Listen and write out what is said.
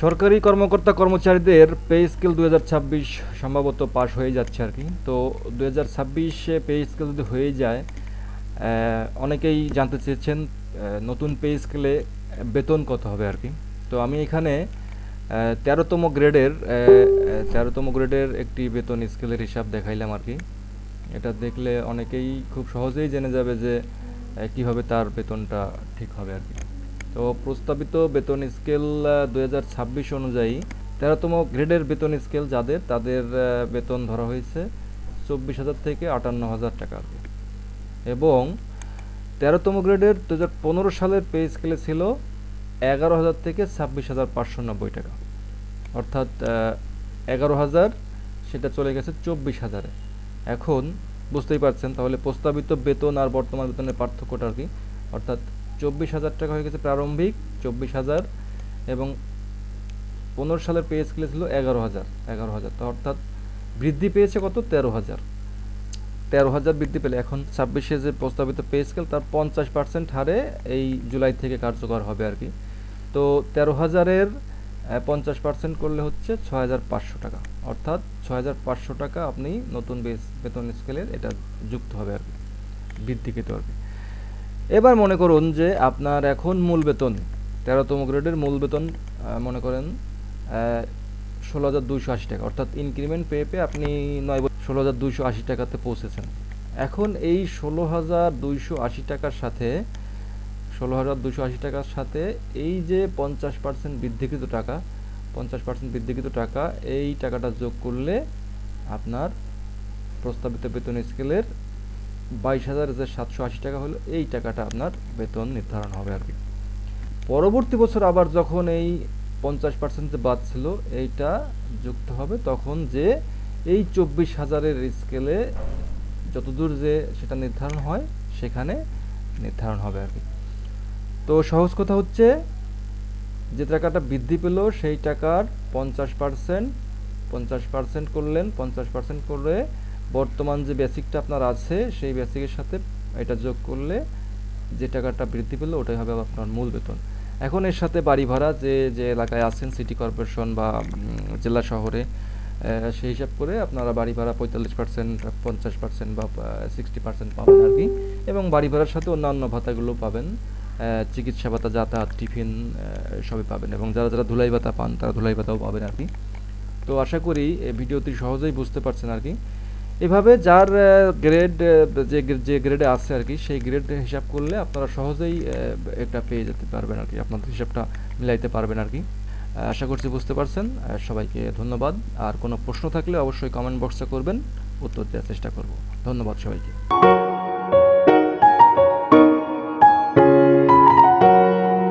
সরকারি কর্মকর্তা কর্মচারীদের পে স্কেল 2026 সম্ভবত পাস হয়ে যাচ্ছে আর কি। তো 2026 পে স্কেল যদি হয়ে যায়, অনেকেই জানতে চেয়েছেন নতুন পে স্কেলে বেতন কত হবে আর কি। তো আমি এখানে 13তম গ্রেডের 13তম গ্রেডের একটি বেতন স্কেলের হিসাব দেখাইলাম আর কি। এটা দেখলে অনেকেই খুব সহজেই জেনে যাবে যে কীভাবে তার বেতনটা ঠিক হবে আর কি। তো প্রস্তাবিত বেতন স্কেল 2026 অনুযায়ী 13তম গ্রেডের বেতন স্কেল তাদের বেতন ধরা হয়েছে 24,000 থেকে 58,000 টাকা আর কি। এবং 13তম গ্রেডের 2015 সালের পে স্কেলে ছিল 11,000 থেকে 26,590 টাকা, অর্থাৎ 11,000 সেটা চলে গেছে 24,000-এ। এখন বুঝতেই পারছেন তাহলে প্রস্তাবিত বেতন আর বর্তমান বেতনের পার্থক্যটা আর কি। অর্থাৎ 24,000 টাকা হয়ে গেছে প্রারম্ভিক 24,000, এবং 15 সালের পে স্কেলে ছিল 11,000। তো অর্থাৎ বৃদ্ধি পেয়েছে কত? 13,000 বৃদ্ধি পেলে এখন 26-এ যে প্রস্তাবিত পে স্কেল তার 50% হারে এই জুলাই থেকে কার্যকর হবে আর কি। তো 13,000-এর 50% করলে হচ্ছে 6,500 টাকা, অর্থাৎ 6,500 টাকা আপনি নতুন বেতন স্কেলের এটা যুক্ত হবে আর কি, বৃদ্ধিকৃত আর কি। এবার মনে করুন যে আপনার এখন মূল বেতন 13তম গ্রেডের মূল বেতন মনে করেন 16,280 টাকা, অর্থাৎ ইনক্রিমেন্ট পেয়ে আপনি 16,280 টাকাতে পৌঁছেছেন। এখন এই 16,280 টাকার সাথে 16,280 টাকার সাথে এই যে 50% বৃদ্ধিকৃত টাকা, 50% বৃদ্ধিকৃত টাকা, এই টাকাটা যোগ করলে আপনার প্রস্তাবিত বেতন স্কেলের 22,780 টাকা হলো, এই টাকাটা আপনার বেতন নির্ধারণ হবে আর কি। পরবর্তী বছর আবার যখন এই 50% যে বাদ ছিল এইটা যুক্ত হবে, তখন যে এই 24,000-এর স্কেলে যতদূর যে সেটা নির্ধারণ হয় সেখানে নির্ধারণ হবে আর কি। তো সহজ কথা হচ্ছে যে টাকাটা বৃদ্ধি পেল সেই টাকার 50% করলেন, 50% করে বর্তমান যে বেসিকটা আপনার আছে সেই বেসিকের সাথে এটা যোগ করলে যে টাকাটা বৃদ্ধি পেল ওটাই হবে আপনার মূল বেতন। এখন এর সাথে বাড়ি ভাড়া যে এলাকায় আছেন সিটি কর্পোরেশন বা জেলা শহরে, সেই হিসাব করে আপনারা বাড়ি ভাড়া 45%, 50% বা 60% পাবেন আর কি। এবং বাড়ি ভাড়ার সাথে অন্যান্য ভাতাগুলো পাবেন, চিকিৎসা ভাতা, যাতায়াত, টিফিন সবই পাবেন। এবং যারা ধুলাই ভাতা পান তারা ধুলাই ভাতাও পাবেন আর কি। তো আশা করি এই ভিডিওটি সহজেই বুঝতে পারছেন আর কি। এভাবে যার গ্রেড যে গ্রেডে আছে আর কি সেই গ্রেড হিসাব করলে আপনারা সহজেই একটা পেয়ে যেতে পারবেন আর কি, আপনাদের হিসাবটা মিলাইতে পারবেন আর কি। আশা করছি বুঝতে পারছেন। সবাইকে ধন্যবাদ। আর কোনো প্রশ্ন থাকলে অবশ্যই কমেন্ট বক্সে করবেন, উত্তর দেওয়ার চেষ্টা করব। ধন্যবাদ সবাইকে।